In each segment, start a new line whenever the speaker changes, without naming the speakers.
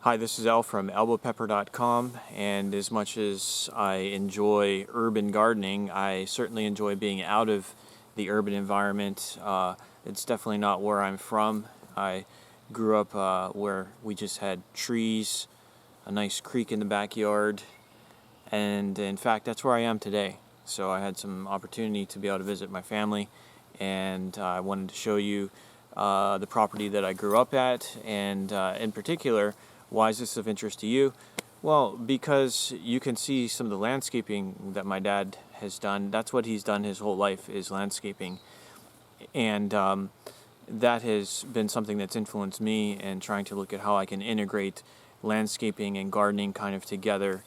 Hi, this is Al from Albopepper.com, and as much as I enjoy urban gardening, I certainly enjoy being out of the urban environment. It's definitely not where I'm from. I grew up where we just had trees, a nice creek in the backyard, and in fact that's where I am today. So I had some opportunity to be able to visit my family, and I wanted to show you the property that I grew up at, and in particular, why is this of interest to you? Well, because you can see some of the landscaping that my dad has done. That's what he's done his whole life, is landscaping, and that has been something that's influenced me in trying to look at how I can integrate landscaping and gardening kind of together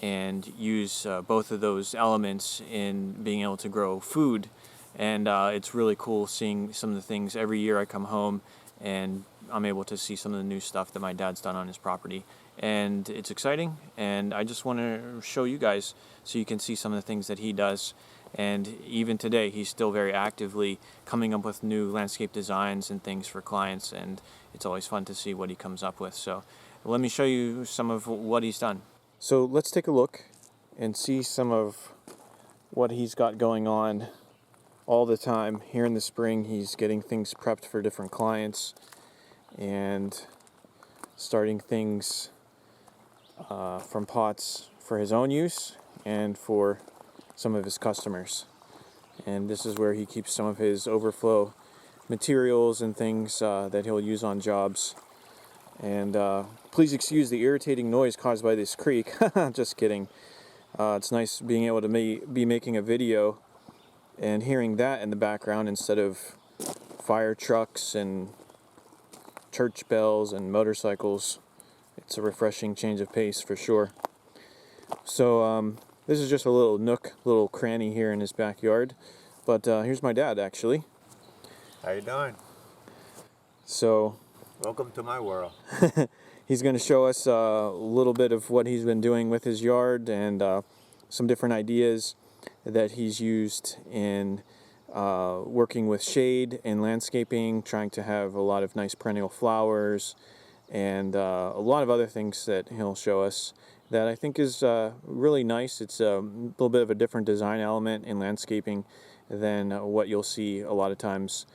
and use both of those elements in being able to grow food. And it's really cool seeing some of the things. Every year I come home and I'm able to see some of the new stuff that my dad's done on his property, and it's exciting, and I just want to show you guys so you can see some of the things that he does. And even today he's still very actively coming up with new landscape designs and things for clients, and it's always fun to see what he comes up with. So let me show you some of what he's done. So let's take a look and see some of what he's got going on all the time. Here in the spring he's getting things prepped for different clients and starting things from pots for his own use and for some of his customers. And this is where he keeps some of his overflow materials and things that he'll use on jobs. And please excuse the irritating noise caused by this creek. Just kidding. It's nice being able to be making a video and hearing that in the background instead of fire trucks and church bells and motorcycles. It's a refreshing change of pace for sure. So this is just a little nook, little cranny here in his backyard. But here's my dad, actually.
How you doing?
So
Welcome to my world.
he's going to show us a little bit of what he's been doing with his yard and some different ideas that he's used in working with shade and landscaping, trying to have a lot of nice perennial flowers, and a lot of other things that he'll show us that I think is really nice. It's a little bit of a different design element in landscaping than what you'll see a lot of times,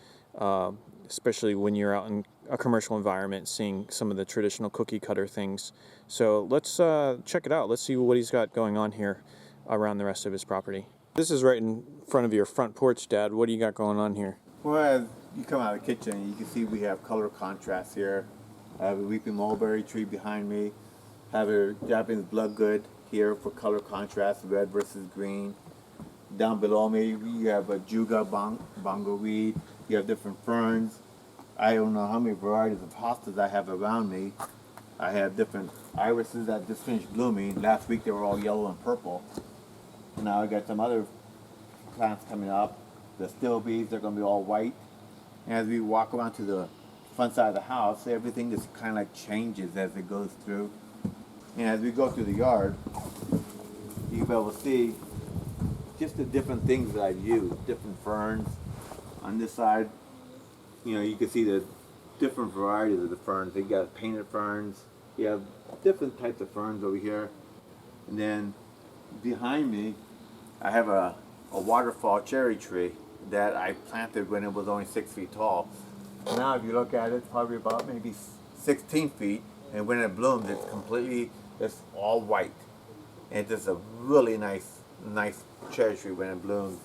especially when you're out in a commercial environment seeing some of the traditional cookie cutter things. So let's check it out. Let's see what he's got going on here around the rest of his property. This is right in front of your front porch, Dad. What do you got going on here?
Well, as you come out of the kitchen, you can see we have color contrast here. I have a weeping mulberry tree behind me. I have a Japanese bloodgood here for color contrast, red versus green. Down below me, you have a juga bongo weed. You have different ferns. I don't know how many varieties of hostas I have around me. I have different irises that just finished blooming. Last week they were all yellow and purple. Now I got some other plants coming up. The still bees, they're going to be all white. And as we walk around to the front side of the house, everything just kind of like changes as it goes through. And as we go through the yard, you'll be able to see just the different things that I've used. Different ferns. On this side, you know, you can see the different varieties of the ferns. You got painted ferns. You have different types of ferns over here. And then behind me, I have a waterfall cherry tree that I planted when it was only 6 feet tall. Now if you look at it, it's probably about maybe 16 feet, and when it blooms, it's all white. And it's just a really nice cherry tree when it blooms.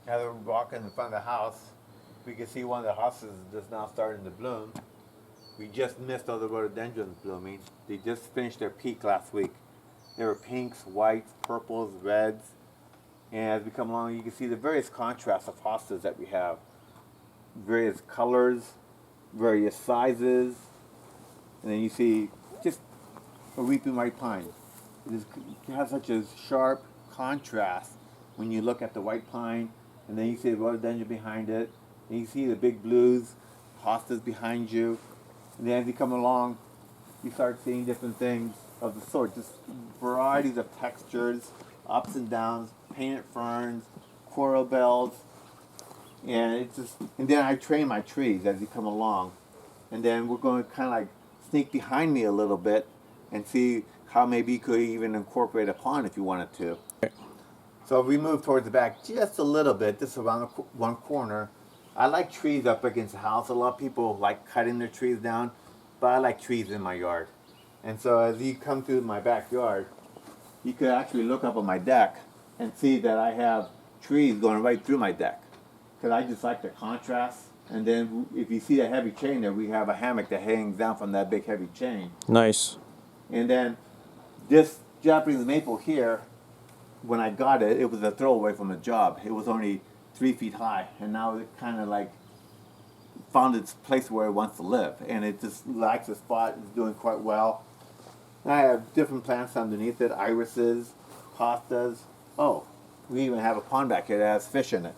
As we're walking in front of the house, we can see one of the houses just now starting to bloom. We just missed all the rhododendrons blooming. They just finished their peak last week. There were pinks, whites, purples, reds. And as we come along, you can see the various contrasts of hostas that we have. Various colors, various sizes. And then you see just a weeping white pine. It has such a sharp contrast when you look at the white pine, and then you see the rhododendron behind it, and you see the big blues, hostas behind you. And then as you come along, you start seeing different things of the sort, just varieties of textures, ups and downs, painted ferns, coral bells, and then I train my trees as you come along, and then we're going to kind of like sneak behind me a little bit and see how maybe you could even incorporate a pond if you wanted to. So we move towards the back just a little bit, just around one corner. I like trees up against the house. A lot of people like cutting their trees down, but I like trees in my yard. And so as you come through my backyard, you could actually look up on my deck and see that I have trees going right through my deck. Because I just like the contrast. And then if you see that heavy chain there, we have a hammock that hangs down from that big heavy chain.
Nice.
And then this Japanese maple here, when I got it, it was a throwaway from a job. It was only 3 feet high, and now it kind of like found its place where it wants to live, and it just likes the spot. It's doing quite well. And I have different plants underneath it: irises, hostas. Oh, we even have a pond back here that has fish in it,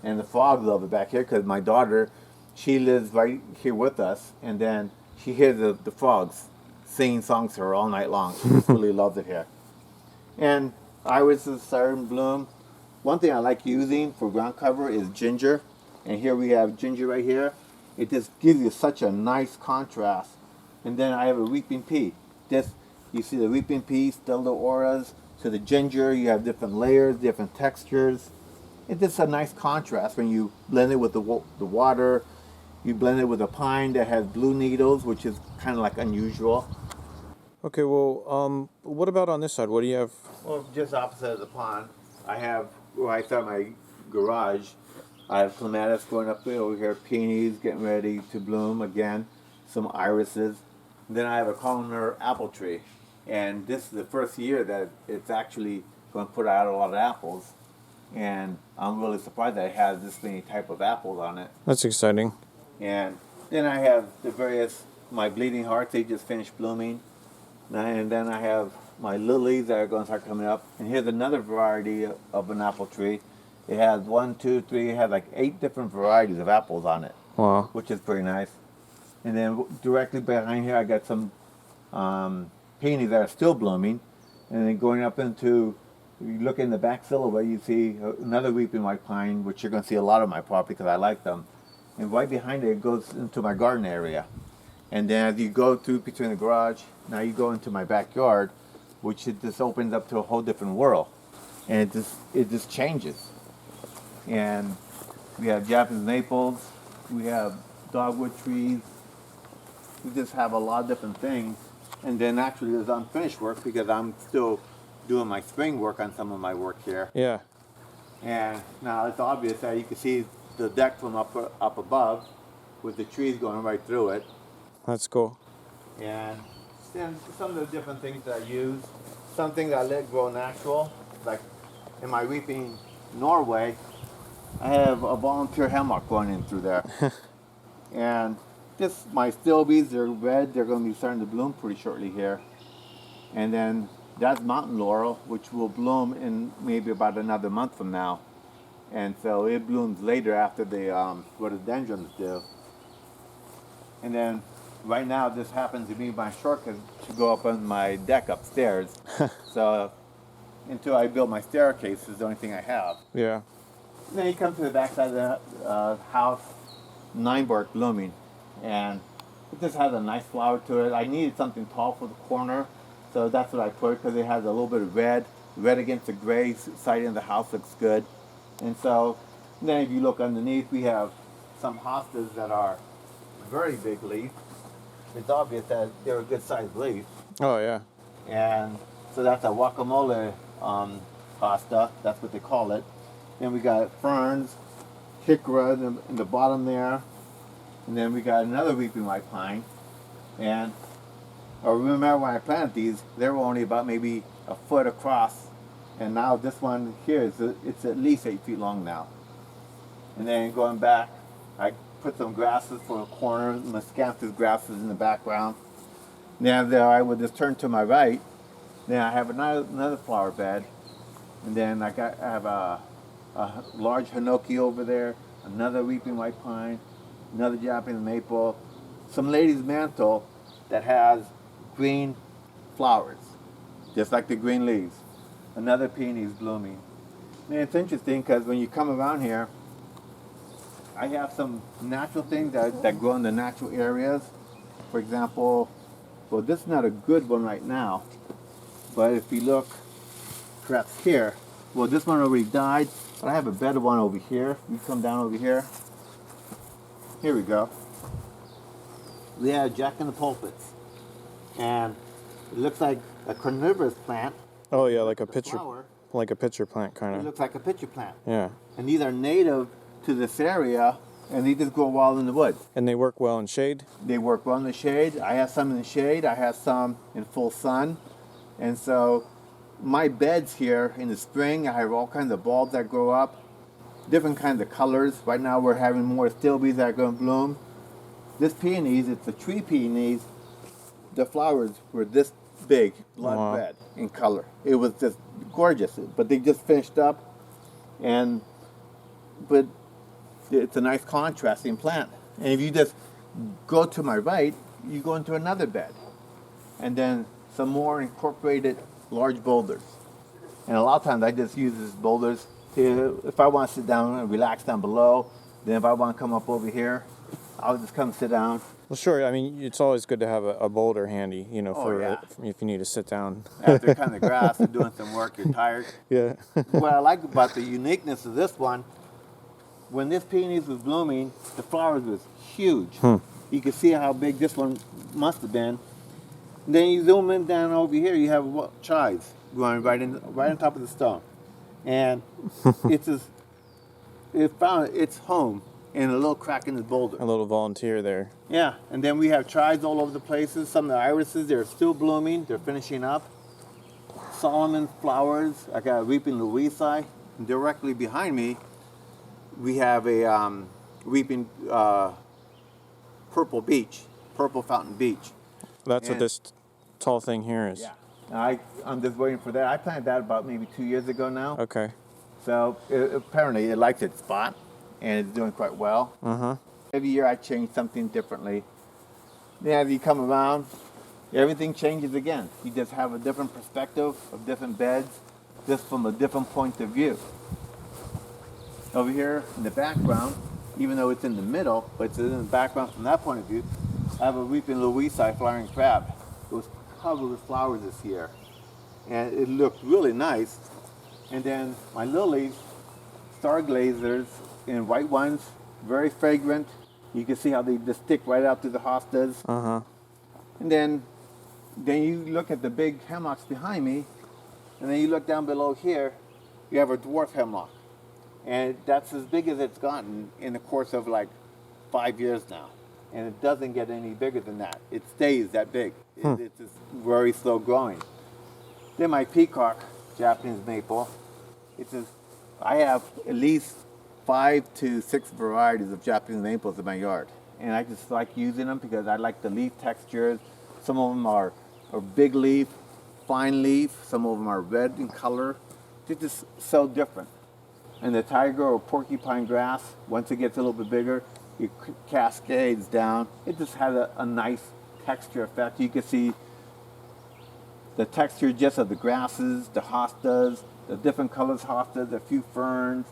and the frogs love it back here because my daughter, she lives right here with us, and then she hears the frogs singing songs to her all night long. She just really loves it here. And irises start in bloom. One thing I like using for ground cover is ginger. And here we have ginger right here. It just gives you such a nice contrast. And then I have a weeping pea. This, you see the weeping pea, still the auras. To the ginger, you have different layers, different textures. It's just a nice contrast when you blend it with the water. You blend it with a pine that has blue needles, which is kind of like unusual.
Okay, well, what about on this side? What do you have?
Well, just opposite of the pond, I have, where I start my garage, I have clematis growing up over here, peonies getting ready to bloom again, some irises. Then I have a columnar apple tree. And this is the first year that it's actually going to put out a lot of apples. And I'm really surprised that it has this many type of apples on it.
That's exciting.
And then I have the various, my bleeding hearts, they just finished blooming. And then I have my lilies that are going to start coming up. And here's another variety of an apple tree. It has 1, 2, 3, it has like 8 different varieties of apples on it.
Wow.
Which is pretty nice. And then directly behind here I got some peonies that are still blooming. And then going up into, you look in the back silhouette, you see another weeping white pine, which you're going to see a lot of my property because I like them. And right behind it goes into my garden area. And then as you go through between the garage, now you go into my backyard, which it just opens up to a whole different world. And it just changes. And we have Japanese maples, we have dogwood trees, we just have a lot of different things. And then actually there's unfinished work because I'm still doing my spring work on some of my work here.
Yeah.
And now it's obvious that you can see the deck from up above with the trees going right through it.
That's cool.
And then some of the different things that I use, some things I let grow natural, like in my weeping Norway, I have a volunteer hemlock going in through there. And just my stilbies, they're red, they're going to be starting to bloom pretty shortly here. And then that's mountain laurel, which will bloom in maybe about another month from now. And so it blooms later after the rhododendrons do. And then right now this happens to be my shortcut to go up on my deck upstairs. So until I build my staircase is the only thing I have.
Yeah.
And then you come to the back side of the house, 9-bark blooming. And it just has a nice flower to it. I needed something tall for the corner, so that's what I put because it has a little bit of red. Red against the gray side of the house looks good. And so then if you look underneath, we have some hostas that are very big leaf. It's obvious that they're a good sized leaf.
Oh, yeah.
And so that's a guacamole hosta, that's what they call it. Then we got ferns, hickory in the bottom there. And then we got another weeping white pine. And I remember when I planted these, they were only about maybe a foot across. And now this one here, it's at least 8 feet long now. And then going back, I put some grasses for a corner, miscanthus grasses in the background. Now there I would just turn to my right. Then I have another flower bed. And then I have a large hinoki over there, another weeping white pine, another Japanese maple, some lady's mantle that has green flowers, just like the green leaves. Another peony is blooming. And it's interesting because when you come around here, I have some natural things that grow in the natural areas. For example, Well, this is not a good one right now, but if you look perhaps here, well, this one already died, but I have a better one over here. You come down over here. Here we go. We have Jack in the Pulpits, and it looks like a carnivorous plant.
Oh yeah, like a pitcher,
Flower.
like a pitcher plant kind
It
of.
looks like a pitcher plant.
Yeah.
And these are native to this area, and they just grow wild in the woods.
And they work well in shade.
They work well in the shade. I have some in the shade. I have some in full sun. And so my beds here in the spring, I have all kinds of bulbs that grow up, different kinds of colors. Right now we're having more stilbees that are going to bloom. This peonies, it's a tree peonies. The flowers were this big, blood red in color. It was just gorgeous, but they just finished up, but it's a nice contrasting plant. And if you just go to my right, you go into another bed, and then some more incorporated large boulders. And a lot of times I just use these boulders to, if I want to sit down and relax down below, then if I want to come up over here, I'll just come sit down.
Well, sure. I mean, it's always good to have a boulder handy, you know, if you need to sit down.
After cutting the grass and doing some work, you're tired.
Yeah.
What I like about the uniqueness of this one, when this peonies was blooming, the flowers was huge. You can see how big this one must have been. Then you zoom in down over here, you have chives growing right on top of the stone, and it found its home in a little crack in the boulder.
A little volunteer there.
Yeah, and then we have chives all over the places. Some of the irises, they're still blooming. They're finishing up. Solomon flowers. I got a weeping Louisi. And directly behind me, we have a weeping purple fountain beach.
That's what this tall thing here is.
Yeah. I'm just waiting for that. I planted that about maybe 2 years ago now.
Okay.
So apparently it likes its spot, and it's doing quite well. Every year I change something differently. Then as you come around, everything changes again. You just have a different perspective of different beds, just from a different point of view. Over here in the background, even though it's in the middle, but it's in the background from that point of view, I have a weeping Louisi flowering crab. It was covered with flowers this year, and it looked really nice. And then my lilies, star glazers, in white ones, very fragrant. You can see how they just stick right out through the hostas. And then you look at the big hemlocks behind me, and then you look down below here, you have a dwarf hemlock. And that's as big as it's gotten in the course of like 5 years now. And it doesn't get any bigger than that. It stays that big. It's just very slow growing. Then my peacock, Japanese maple, I have at least 5 to 6 varieties of Japanese maples in my yard. And I just like using them because I like the leaf textures. Some of them are big leaf, fine leaf. Some of them are red in color. They're just so different. And the tiger or porcupine grass, once it gets a little bit bigger, it cascades down. It just has a nice texture effect. You can see the texture just of the grasses, the hostas, the different colors hostas, a few ferns,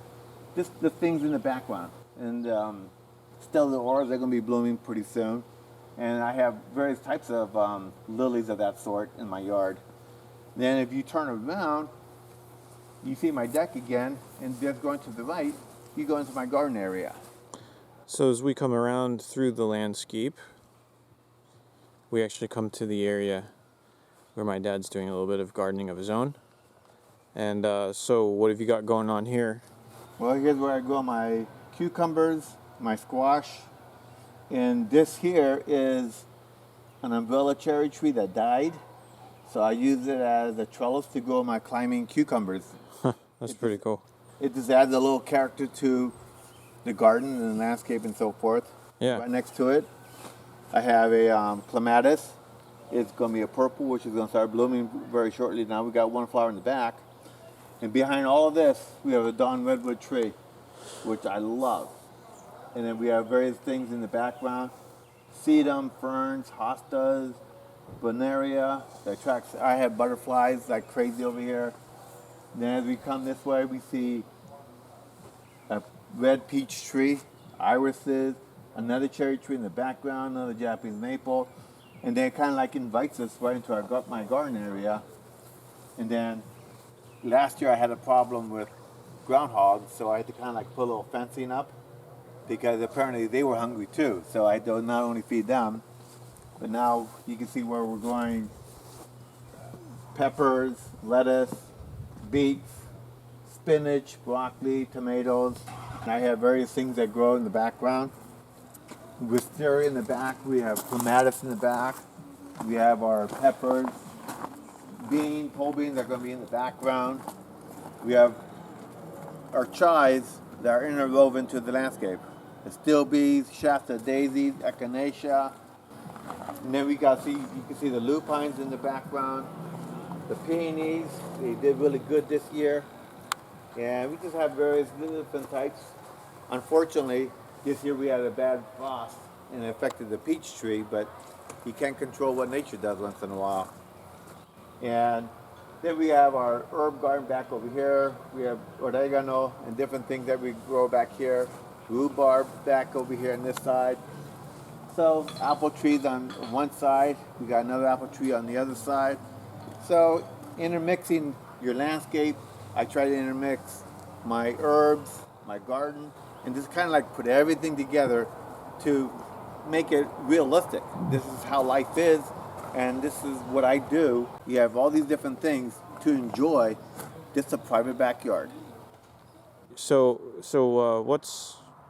just the things in the background. And Stella auras, they're going to be blooming pretty soon. And I have various types of lilies of that sort in my yard. Then if you turn around, you see my deck again, and just going to the right, you go into my garden area.
So as we come around through the landscape, we actually come to the area where my dad's doing a little bit of gardening of his own. And so what have you got going on here?
Well, here's where I grow my cucumbers, my squash, and this here is an umbrella cherry tree that died. So I use it as a trellis to grow my climbing cucumbers.
That's pretty cool.
It just adds a little character to the garden and the landscape and so forth.
Yeah.
Right next to it, I have a clematis. It's going to be a purple, which is going to start blooming very shortly. Now we got one flower in the back. And behind all of this, we have a dawn redwood tree, which I love. And then we have various things in the background. Sedum, ferns, hostas, Bonaria. I have butterflies like crazy over here. Then as we come this way, we see a red peach tree, irises, another cherry tree in the background, another Japanese maple. And then it kind of like invites us right into my garden area. And then last year I had a problem with groundhogs, so I had to kind of like put a little fencing up because apparently they were hungry too. So I had to not only feed them, but now you can see where we're growing peppers, lettuce, beets, spinach, broccoli, tomatoes. And I have various things that grow in the background. Wisteria in the back, we have clematis in the back, we have our peppers, pole beans are going to be in the background. We have our chives that are interwoven to the landscape. The steel bees, Shasta daisies, echinacea. And then you can see the lupines in the background. The peonies, they did really good this year. And we just have various different types. Unfortunately, this year we had a bad frost and it affected the peach tree, but you can't control what nature does once in a while. And then we have our herb garden back over here. We have oregano and different things that we grow back here. Rhubarb back over here on this side. So apple trees on one side. We got another apple tree on the other side. So intermixing your landscape, I try to intermix my herbs, my garden, and just kind of like put everything together to make it realistic. This is how life is, and this is what I do. You have all these different things to enjoy just a private backyard.
So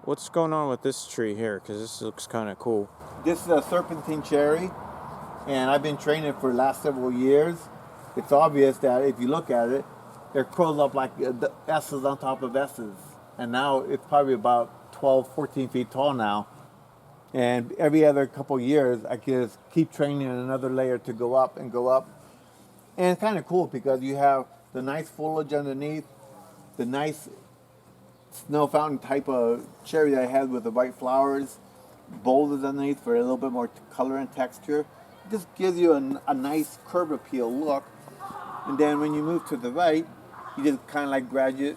what's going on with this tree here? Because this looks kind of cool.
This is a serpentine cherry, and I've been training it for the last several years. It's obvious that if you look at it, they're curled up like the S's on top of S's. And now it's probably about 12, 14 feet tall now. And every other couple years, I just keep training another layer to go up and go up. And it's kind of cool because you have the nice foliage underneath, the nice snow fountain type of cherry that I had with the white flowers, boulders underneath for a little bit more color and texture. It just gives you a nice curb appeal look. And then when you move to the right, you just kind of like graduate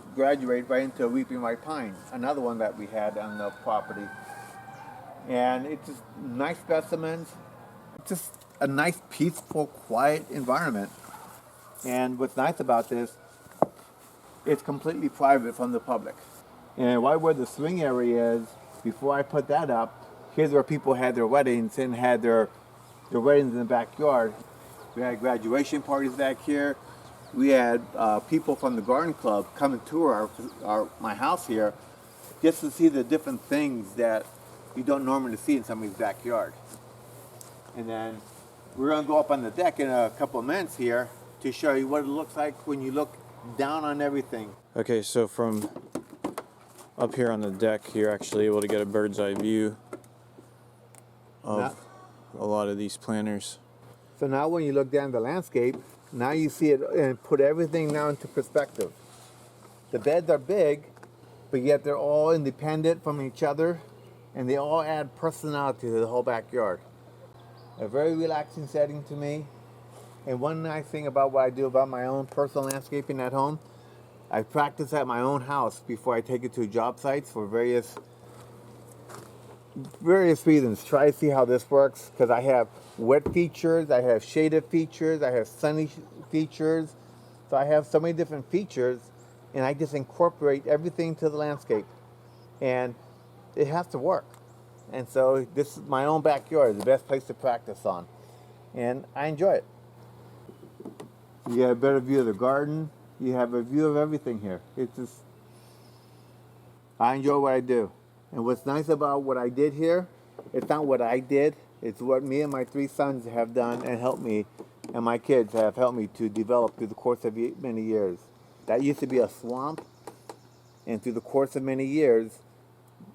right into a weeping white pine, another one that we had on the property. And it's just nice specimens. It's just a nice, peaceful, quiet environment. And what's nice about this, it's completely private from the public. And right where the swing area is, before I put that up, here's where people had their weddings and had their weddings in the backyard. We had graduation parties back here. We had people from the garden club come and tour my house here just to see the different things that you don't normally see in somebody's backyard. And then we're going to go up on the deck in a couple of minutes here to show you what it looks like when you look down on everything.
Okay, so from up here on the deck, you're actually able to get a bird's eye view of a lot of these planters.
So now when you look down the landscape, now you see it and put everything now into perspective. The beds are big, but yet they're all independent from each other, and they all add personality to the whole backyard. A very relaxing setting to me. And one nice thing about what I do about my own personal landscaping at home, I practice at my own house before I take it to job sites for various reasons. Try to see how this works, because I have wet features, I have shaded features, I have sunny features. So I have so many different features, and I just incorporate everything to the landscape. And it has to work. And so this is my own backyard, the best place to practice on. And I enjoy it. You get a better view of the garden. You have a view of everything here. It's just, I enjoy what I do. And what's nice about what I did here, it's not what I did, it's what me and my 3 sons have done and helped me, and my kids have helped me to develop through the course of many years. That used to be a swamp, and through the course of many years,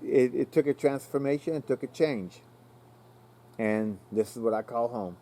it took a transformation, it took a change. And this is what I call home.